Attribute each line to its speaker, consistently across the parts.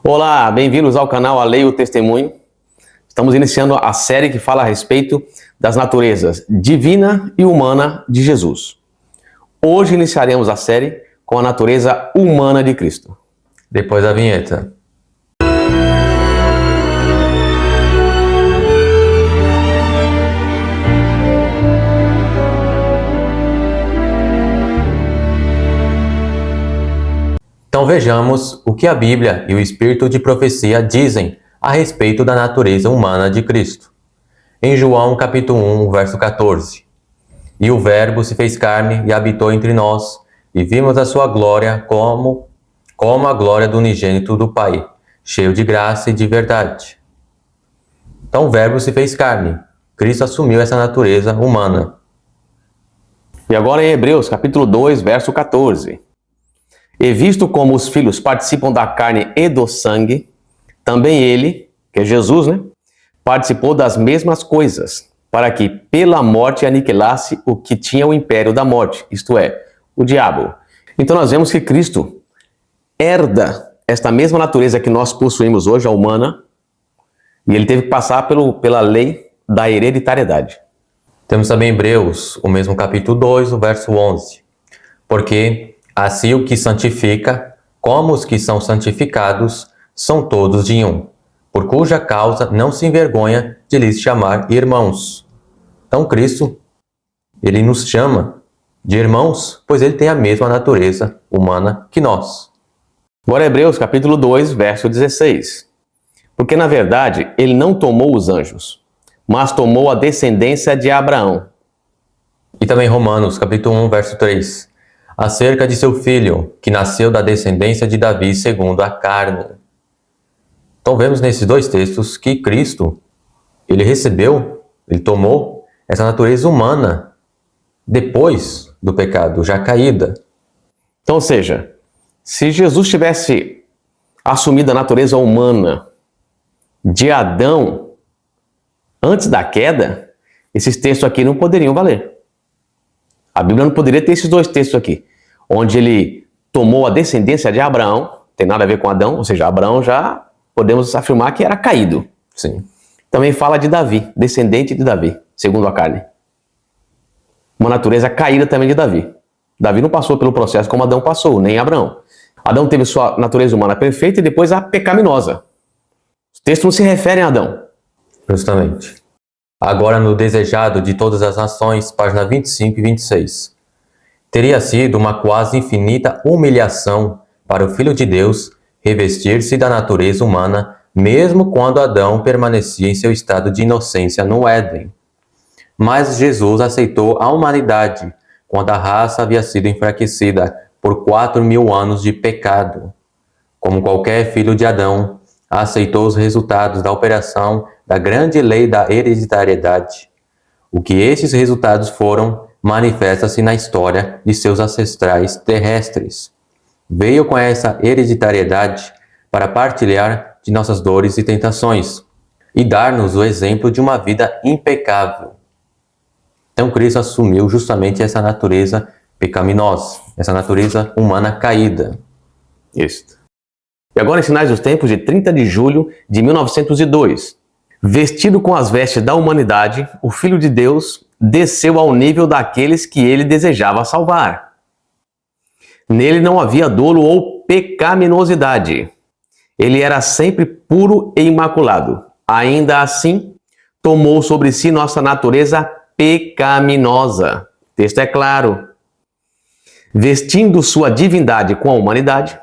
Speaker 1: Olá, bem-vindos ao canal A Lei e o Testemunho. Estamos iniciando a série que fala a respeito das naturezas divina e humana de Jesus. Hoje iniciaremos a série com a natureza humana de Cristo.
Speaker 2: Depois da vinheta. Então vejamos o que a Bíblia e o Espírito de Profecia dizem a respeito da natureza humana de Cristo. Em João capítulo 1, verso 14. E o Verbo se fez carne e habitou entre nós, e vimos a sua glória como a glória do unigênito do Pai, cheio de graça e de verdade. Então o Verbo se fez carne. Cristo assumiu essa natureza humana.
Speaker 1: E agora em Hebreus capítulo 2, verso 14. E visto como os filhos participam da carne e do sangue, também ele, que é Jesus, participou das mesmas coisas, para que pela morte aniquilasse o que tinha o império da morte, isto é, o diabo. Então nós vemos que Cristo herda esta mesma natureza que nós possuímos hoje, a humana, e ele teve que passar pela lei da hereditariedade.
Speaker 2: Temos também Hebreus, o mesmo capítulo 2, o verso 11. Porque assim o que santifica, como os que são santificados, são todos de um, por cuja causa não se envergonha de lhes chamar irmãos. Então Cristo, ele nos chama de irmãos, pois ele tem a mesma natureza humana que nós.
Speaker 1: Agora Hebreus capítulo 2, verso 16. Porque na verdade ele não tomou os anjos, mas tomou a descendência de Abraão.
Speaker 2: E também Romanos capítulo 1, verso 3. Acerca de seu filho, que nasceu da descendência de Davi segundo a carne. Então vemos nesses dois textos que Cristo, ele tomou essa natureza humana depois do pecado, já caída.
Speaker 1: Então, ou seja, se Jesus tivesse assumido a natureza humana de Adão antes da queda, esses textos aqui não poderiam valer. A Bíblia não poderia ter esses dois textos aqui, onde ele tomou a descendência de Abraão, tem nada a ver com Adão, ou seja, Abraão já podemos afirmar que era caído.
Speaker 2: Sim.
Speaker 1: Também fala de Davi, descendente de Davi, segundo a carne. Uma natureza caída também de Davi. Davi não passou pelo processo como Adão passou, nem Abraão. Adão teve sua natureza humana perfeita e depois a pecaminosa. Os textos não se referem a Adão.
Speaker 2: Justamente. Agora no Desejado de Todas as Nações, página 25 e 26. Teria sido uma quase infinita humilhação para o Filho de Deus revestir-se da natureza humana, mesmo quando Adão permanecia em seu estado de inocência no Éden. Mas Jesus aceitou a humanidade quando a raça havia sido enfraquecida por 4.000 anos de pecado. Como qualquer filho de Adão, aceitou os resultados da operação da grande lei da hereditariedade. O que esses resultados foram, manifesta-se na história de seus ancestrais terrestres. Veio com essa hereditariedade para partilhar de nossas dores e tentações e dar-nos o exemplo de uma vida impecável. Então Cristo assumiu justamente essa natureza pecaminosa, essa natureza humana caída.
Speaker 1: Isso. E agora em Sinais dos Tempos, de 30 de julho de 1902, vestido com as vestes da humanidade, o Filho de Deus desceu ao nível daqueles que ele desejava salvar. Nele não havia dolo ou pecaminosidade. Ele era sempre puro e imaculado. Ainda assim, tomou sobre si nossa natureza pecaminosa. O texto é claro. Vestindo sua divindade com a humanidade,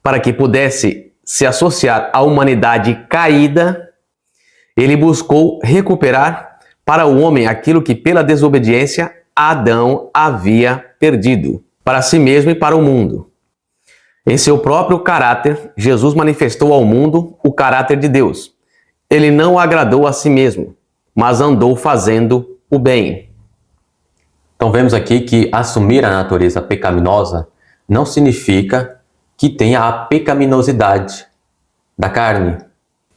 Speaker 1: para que pudesse se associar à humanidade caída, ele buscou recuperar para o homem aquilo que pela desobediência Adão havia perdido, para si mesmo e para o mundo. Em seu próprio caráter, Jesus manifestou ao mundo o caráter de Deus. Ele não agradou a si mesmo, mas andou fazendo o bem.
Speaker 2: Então vemos aqui que assumir a natureza pecaminosa não significa que tenha a pecaminosidade da carne.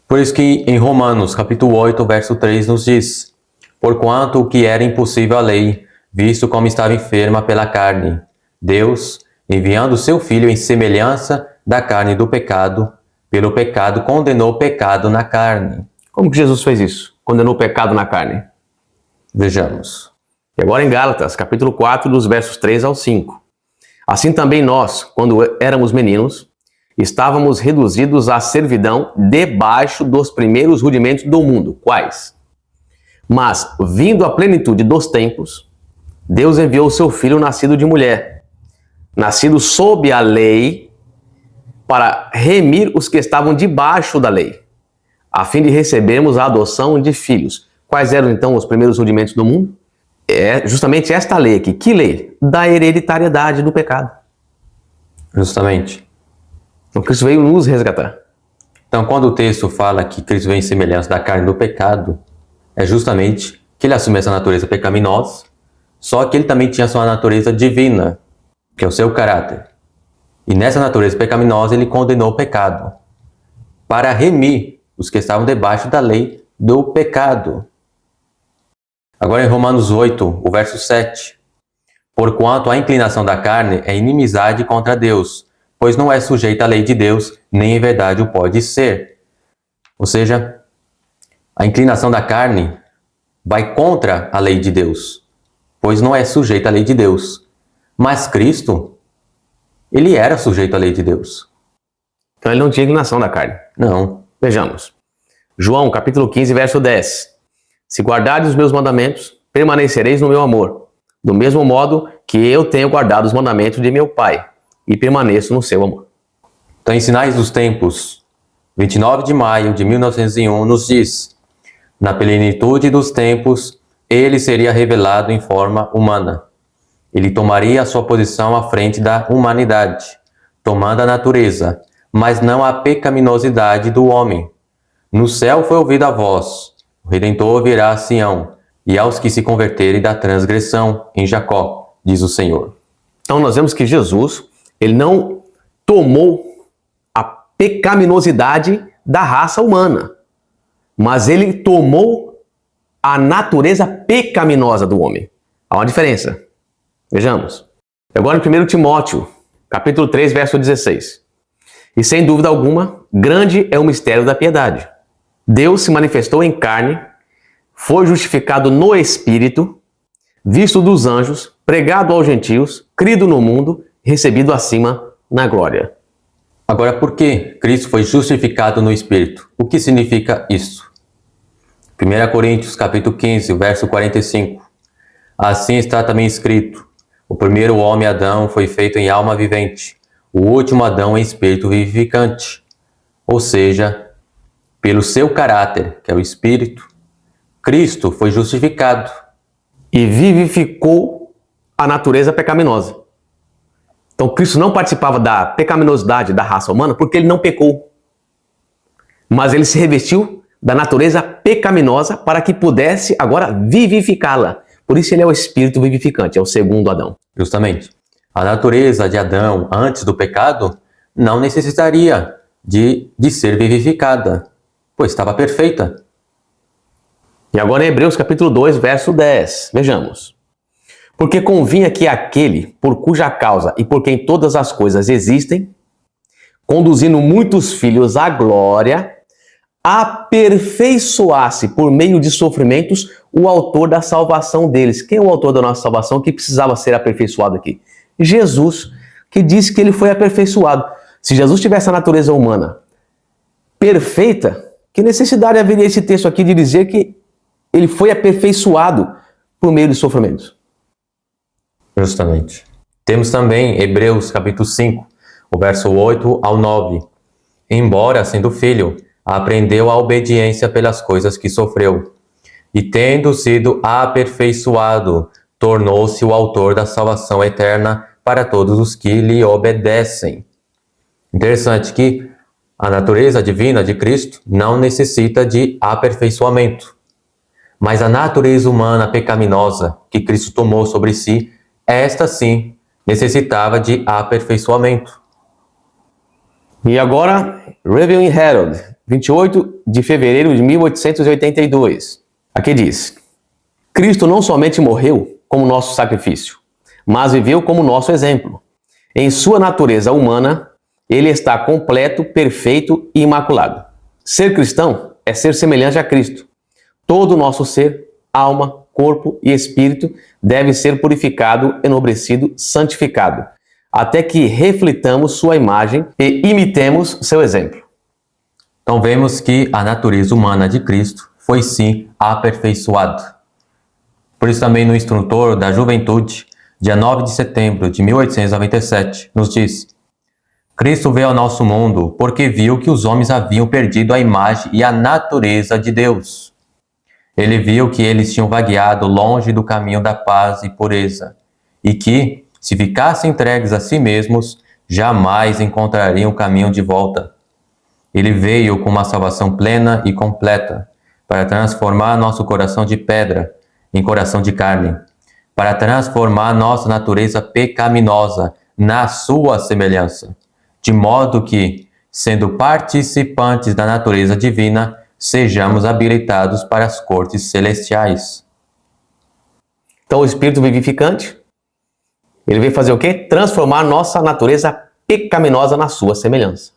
Speaker 2: Por isso que em Romanos capítulo 8, verso 3 nos diz: porquanto o que era impossível à lei, visto como estava enferma pela carne, Deus, enviando seu Filho em semelhança da carne do pecado, pelo pecado, condenou o pecado na carne.
Speaker 1: Como que Jesus fez isso? Condenou o pecado na carne.
Speaker 2: Vejamos.
Speaker 1: E agora em Gálatas, capítulo 4, dos versos 3 ao 5. Assim também nós, quando éramos meninos, estávamos reduzidos à servidão debaixo dos primeiros rudimentos do mundo. Quais? Mas, vindo a plenitude dos tempos, Deus enviou o seu Filho nascido de mulher, nascido sob a lei, para remir os que estavam debaixo da lei, a fim de recebermos a adoção de filhos. Quais eram então os primeiros rudimentos do mundo? É justamente esta lei aqui. Que lei? Da hereditariedade do pecado.
Speaker 2: Justamente.
Speaker 1: Então Cristo veio nos resgatar.
Speaker 2: Então, quando o texto fala que Cristo vem em semelhança da carne do pecado, é justamente que ele assume essa natureza pecaminosa, só que ele também tinha sua natureza divina, que é o seu caráter. E nessa natureza pecaminosa ele condenou o pecado, para remir os que estavam debaixo da lei do pecado. Agora em Romanos 8, o verso 7. Porquanto a inclinação da carne é inimizade contra Deus, pois não é sujeita à lei de Deus, nem em verdade o pode ser. Ou seja, a inclinação da carne vai contra a lei de Deus, pois não é sujeita à lei de Deus. Mas Cristo, ele era sujeito à lei de Deus.
Speaker 1: Então ele não tinha inclinação da carne.
Speaker 2: Não.
Speaker 1: Vejamos. João, capítulo 15, verso 10. Se guardardes os meus mandamentos, permanecereis no meu amor, do mesmo modo que eu tenho guardado os mandamentos de meu Pai, e permaneço no seu amor.
Speaker 2: Então, em Sinais dos Tempos, 29 de maio de 1901, nos diz: na plenitude dos tempos, ele seria revelado em forma humana. Ele tomaria a sua posição à frente da humanidade, tomando a natureza, mas não a pecaminosidade do homem. No céu foi ouvida a voz: o Redentor virá a Sião, e aos que se converterem da transgressão em Jacó, diz o Senhor.
Speaker 1: Então nós vemos que Jesus, ele não tomou a pecaminosidade da raça humana, mas ele tomou a natureza pecaminosa do homem. Há uma diferença. Vejamos. Agora em 1 Timóteo, capítulo 3, verso 16. E sem dúvida alguma, grande é o mistério da piedade. Deus se manifestou em carne, foi justificado no Espírito, visto dos anjos, pregado aos gentios, crido no mundo, recebido acima na glória.
Speaker 2: Agora, por que Cristo foi justificado no Espírito? O que significa isso? 1 Coríntios, capítulo 15, verso 45. Assim está também escrito: o primeiro homem, Adão, foi feito em alma vivente, o último Adão em espírito vivificante. Ou seja, pelo seu caráter, que é o Espírito, Cristo foi justificado.
Speaker 1: E vivificou a natureza pecaminosa. Então Cristo não participava da pecaminosidade da raça humana porque ele não pecou. Mas ele se revestiu da natureza pecaminosa para que pudesse agora vivificá-la. Por isso ele é o Espírito vivificante, é o segundo Adão.
Speaker 2: Justamente. A natureza de Adão antes do pecado não necessitaria de ser vivificada, pois estava perfeita.
Speaker 1: E agora em Hebreus capítulo 2, verso 10. Vejamos. Porque convinha que aquele por cuja causa e por quem todas as coisas existem, conduzindo muitos filhos à glória, aperfeiçoasse por meio de sofrimentos o autor da salvação deles. Quem é o autor da nossa salvação que precisava ser aperfeiçoado aqui? Jesus, que disse que ele foi aperfeiçoado. Se Jesus tivesse a natureza humana perfeita, que necessidade haveria esse texto aqui de dizer que ele foi aperfeiçoado por meio de sofrimentos?
Speaker 2: Justamente. Temos também Hebreus capítulo 5, o verso 8 ao 9. Embora, sendo filho, aprendeu a obediência pelas coisas que sofreu, e tendo sido aperfeiçoado, tornou-se o autor da salvação eterna para todos os que lhe obedecem. Interessante que a natureza divina de Cristo não necessita de aperfeiçoamento, mas a natureza humana pecaminosa que Cristo tomou sobre si, esta sim necessitava de aperfeiçoamento.
Speaker 1: E agora, Review in Herald, 28 de fevereiro de 1882. Aqui diz: Cristo não somente morreu como nosso sacrifício, mas viveu como nosso exemplo. Em sua natureza humana, Ele está completo, perfeito e imaculado. Ser cristão é ser semelhante a Cristo. Todo o nosso ser, alma, corpo e espírito deve ser purificado, enobrecido, santificado, até que reflitamos sua imagem e imitemos seu exemplo.
Speaker 2: Então vemos que a natureza humana de Cristo foi sim aperfeiçoada. Por isso também no Instrutor da Juventude, dia 9 de setembro de 1897, nos diz: Cristo veio ao nosso mundo porque viu que os homens haviam perdido a imagem e a natureza de Deus. Ele viu que eles tinham vagueado longe do caminho da paz e pureza, e que, se ficassem entregues a si mesmos, jamais encontrariam o caminho de volta. Ele veio com uma salvação plena e completa, para transformar nosso coração de pedra em coração de carne, para transformar nossa natureza pecaminosa na sua semelhança, de modo que, sendo participantes da natureza divina, sejamos habilitados para as cortes celestiais.
Speaker 1: Então o Espírito vivificante, ele veio fazer o quê? Transformar nossa natureza pecaminosa na sua semelhança.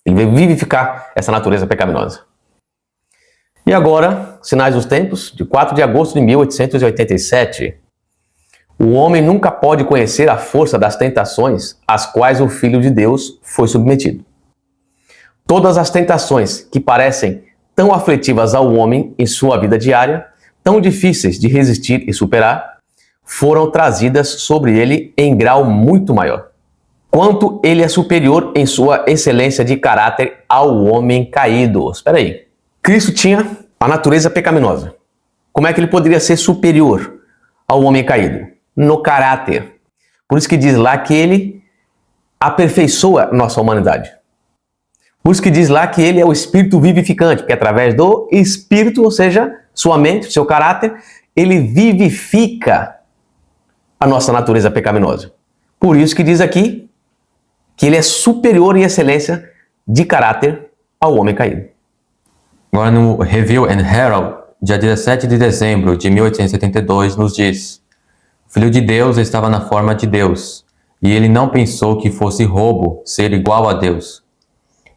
Speaker 1: Ele veio vivificar essa natureza pecaminosa. E agora, Sinais dos Tempos, de 4 de agosto de 1887. O homem nunca pode conhecer a força das tentações às quais o Filho de Deus foi submetido. Todas as tentações que parecem tão aflitivas ao homem em sua vida diária, tão difíceis de resistir e superar, foram trazidas sobre ele em grau muito maior. Quanto ele é superior em sua excelência de caráter ao homem caído. Espera aí. Cristo tinha a natureza pecaminosa. Como é que ele poderia ser superior ao homem caído? No caráter. Por isso que diz lá que ele aperfeiçoa nossa humanidade. Por isso que diz lá que ele é o Espírito vivificante, porque através do Espírito, ou seja, sua mente, seu caráter, ele vivifica a nossa natureza pecaminosa. Por isso que diz aqui que ele é superior em excelência de caráter ao homem caído.
Speaker 2: Agora no Review and Herald, dia 17 de dezembro de 1872, nos diz: o Filho de Deus estava na forma de Deus, e ele não pensou que fosse roubo ser igual a Deus.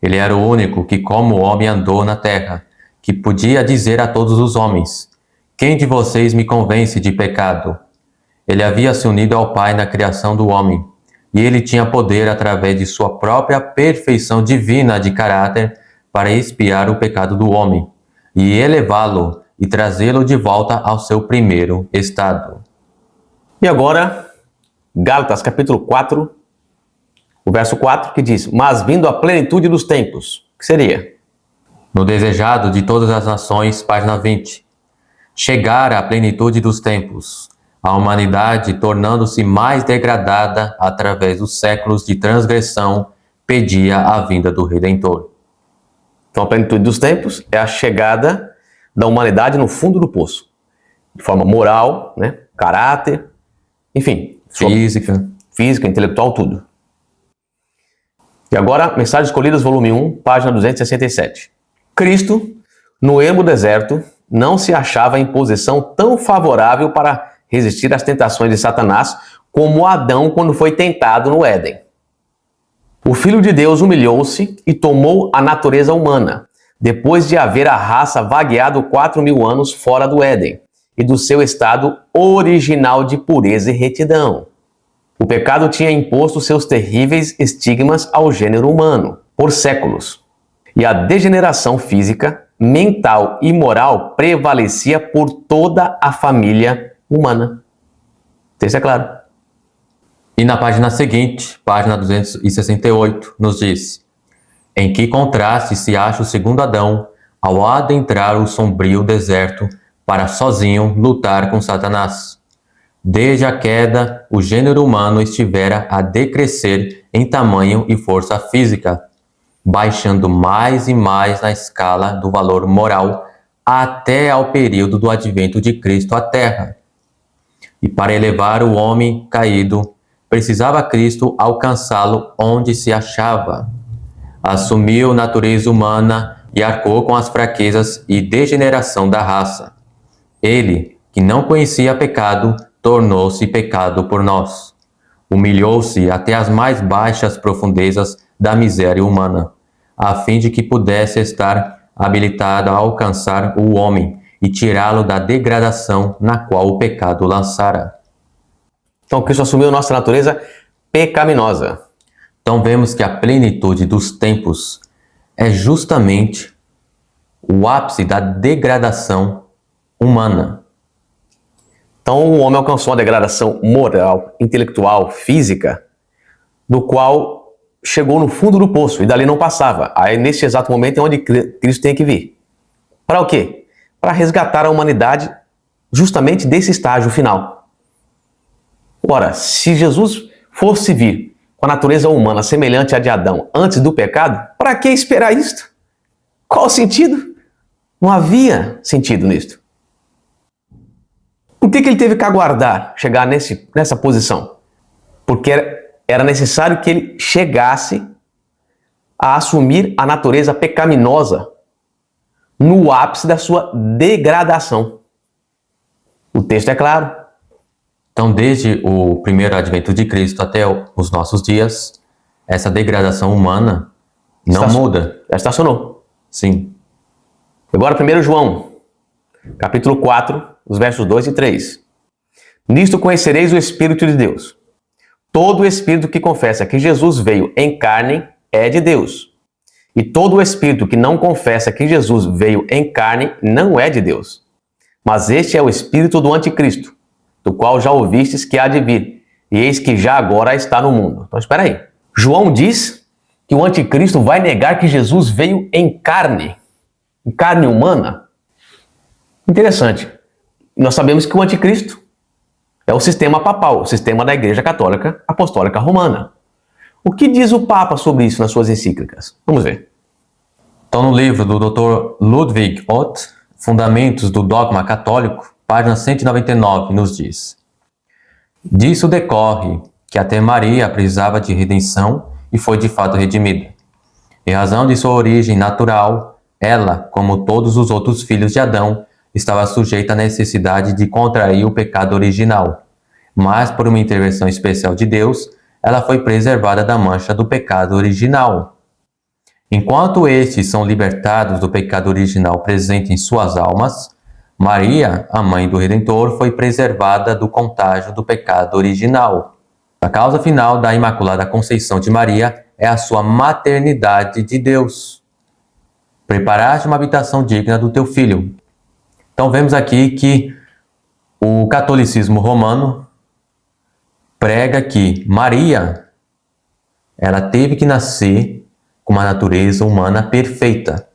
Speaker 2: Ele era o único que, como homem, andou na terra, que podia dizer a todos os homens: quem de vocês me convence de pecado? Ele havia se unido ao Pai na criação do homem, e ele tinha poder através de sua própria perfeição divina de caráter para expiar o pecado do homem, e elevá-lo e trazê-lo de volta ao seu primeiro estado.
Speaker 1: E agora, Gálatas capítulo 4, o verso 4, que diz: mas vindo a plenitude dos tempos, que seria?
Speaker 2: No Desejado de Todas as Nações, página 20. Chegar à plenitude dos tempos, a humanidade tornando-se mais degradada através dos séculos de transgressão, pedia a vinda do Redentor.
Speaker 1: Então a plenitude dos tempos é a chegada da humanidade no fundo do poço. De forma moral, né? Caráter, enfim. Física, intelectual, tudo. E agora, Mensagens Escolhidas, volume 1, página 267. Cristo, no ermo deserto, não se achava em posição tão favorável para resistir às tentações de Satanás como Adão quando foi tentado no Éden. O Filho de Deus humilhou-se e tomou a natureza humana, depois de haver a raça vagueado 4.000 anos fora do Éden e do seu estado original de pureza e retidão. O pecado tinha imposto seus terríveis estigmas ao gênero humano por séculos, e a degeneração física, mental e moral prevalecia por toda a família humana. Isso é claro.
Speaker 2: E na página seguinte, página 268, nos diz: em que contraste se acha o segundo Adão ao adentrar o sombrio deserto para sozinho lutar com Satanás. Desde a queda, o gênero humano estivera a decrescer em tamanho e força física, baixando mais e mais na escala do valor moral até ao período do advento de Cristo à Terra. E para elevar o homem caído, precisava Cristo alcançá-lo onde se achava. Assumiu natureza humana e arcou com as fraquezas e degeneração da raça. Ele, que não conhecia pecado, tornou-se pecado por nós. Humilhou-se até as mais baixas profundezas da miséria humana, a fim de que pudesse estar habilitado a alcançar o homem e tirá-lo da degradação na qual o pecado o lançara.
Speaker 1: Então Cristo assumiu nossa natureza pecaminosa.
Speaker 2: Então vemos que a plenitude dos tempos é justamente o ápice da degradação humana.
Speaker 1: Então o homem alcançou uma degradação moral, intelectual, física, do qual chegou no fundo do poço e dali não passava. Aí nesse exato momento é onde Cristo tem que vir. Para o quê? Para resgatar a humanidade justamente desse estágio final. Ora, se Jesus fosse vir com a natureza humana semelhante à de Adão antes do pecado, para que esperar isto? Qual o sentido? Não havia sentido nisto. Por que ele teve que aguardar chegar nessa posição? Porque era necessário que ele chegasse a assumir a natureza pecaminosa no ápice da sua degradação. O texto é claro.
Speaker 2: Então, desde o primeiro advento de Cristo até os nossos dias, essa degradação humana não muda.
Speaker 1: Já estacionou.
Speaker 2: Sim.
Speaker 1: Agora 1 João, capítulo 4, os versos 2 e 3. Nisto conhecereis o Espírito de Deus. Todo espírito que confessa que Jesus veio em carne é de Deus. E todo espírito que não confessa que Jesus veio em carne não é de Deus. Mas este é o espírito do anticristo, do qual já ouvistes que há de vir, e eis que já agora está no mundo. Então espera aí. João diz que o anticristo vai negar que Jesus veio em carne humana. Interessante. Nós sabemos que o anticristo é o sistema papal, o sistema da Igreja Católica Apostólica Romana. O que diz o Papa sobre isso nas suas encíclicas? Vamos ver.
Speaker 2: Então, no livro do Dr. Ludwig Ott, Fundamentos do Dogma Católico, página 199, nos diz: disso decorre que até Maria precisava de redenção e foi de fato redimida. Em razão de sua origem natural, ela, como todos os outros filhos de Adão, estava sujeita à necessidade de contrair o pecado original. Mas, por uma intervenção especial de Deus, ela foi preservada da mancha do pecado original. Enquanto estes são libertados do pecado original presente em suas almas, Maria, a mãe do Redentor, foi preservada do contágio do pecado original. A causa final da Imaculada Conceição de Maria é a sua maternidade de Deus. Preparaste uma habitação digna do teu filho. Então vemos aqui que o catolicismo romano prega que Maria, ela teve que nascer com uma natureza humana perfeita,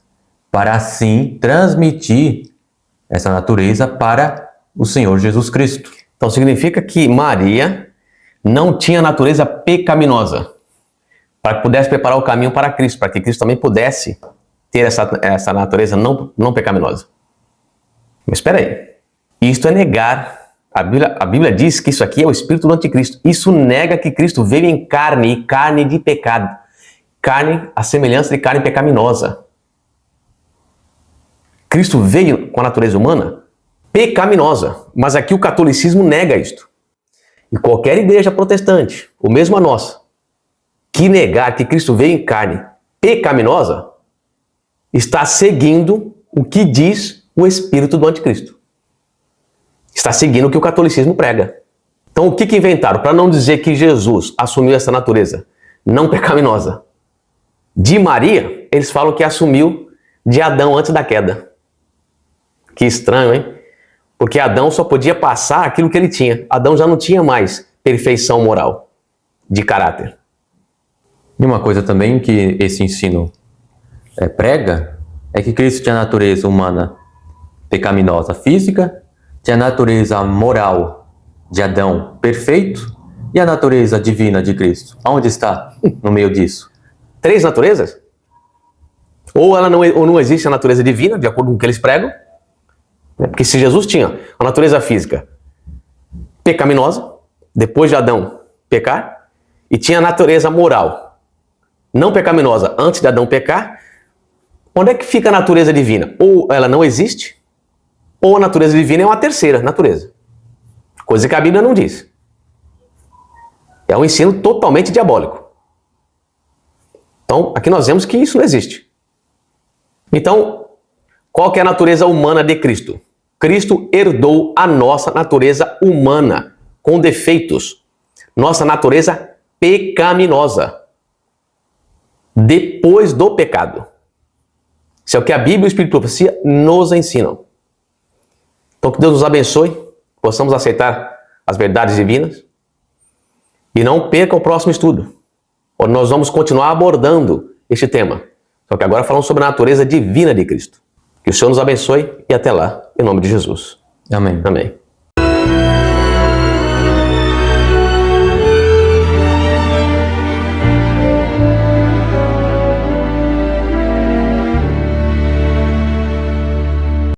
Speaker 2: para assim transmitir essa natureza para o Senhor Jesus Cristo.
Speaker 1: Então significa que Maria não tinha natureza pecaminosa, para que pudesse preparar o caminho para Cristo, para que Cristo também pudesse ter essa natureza não pecaminosa. Mas espera aí, isto é negar. A Bíblia diz que isso aqui é o espírito do anticristo. Isso nega que Cristo veio em carne, e carne de pecado. Carne, a semelhança de carne pecaminosa. Cristo veio com a natureza humana pecaminosa, mas aqui o catolicismo nega isto. E qualquer igreja protestante, ou mesmo a nossa, que negar que Cristo veio em carne pecaminosa, está seguindo o que diz o espírito do anticristo. Está seguindo o que o catolicismo prega. Então o que inventaram? Para não dizer que Jesus assumiu essa natureza não pecaminosa de Maria, eles falam que assumiu de Adão antes da queda. Que estranho, hein? Porque Adão só podia passar aquilo que ele tinha. Adão já não tinha mais perfeição moral, de caráter.
Speaker 2: E uma coisa também que esse ensino prega é que Cristo tinha a natureza humana pecaminosa física, tinha a natureza moral de Adão perfeito e a natureza divina de Cristo. Onde está no meio disso?
Speaker 1: 3 naturezas? Ou não existe a natureza divina, de acordo com o que eles pregam. Porque se Jesus tinha a natureza física pecaminosa, depois de Adão pecar, e tinha a natureza moral não pecaminosa antes de Adão pecar, onde é que fica a natureza divina? Ou ela não existe, ou a natureza divina é uma terceira natureza. Coisa que a Bíblia não diz. É um ensino totalmente diabólico. Então, aqui nós vemos que isso não existe. Então, qual que é a natureza humana de Cristo? Cristo herdou a nossa natureza humana, com defeitos. Nossa natureza pecaminosa. Depois do pecado. Isso é o que a Bíblia e o Espírito de Profecia nos ensinam. Então, que Deus nos abençoe, possamos aceitar as verdades divinas e não perca o próximo estudo, onde nós vamos continuar abordando este tema. Só que agora falamos sobre a natureza divina de Cristo. Que o Senhor nos abençoe e até lá, em nome de Jesus.
Speaker 2: Amém.
Speaker 1: Amém.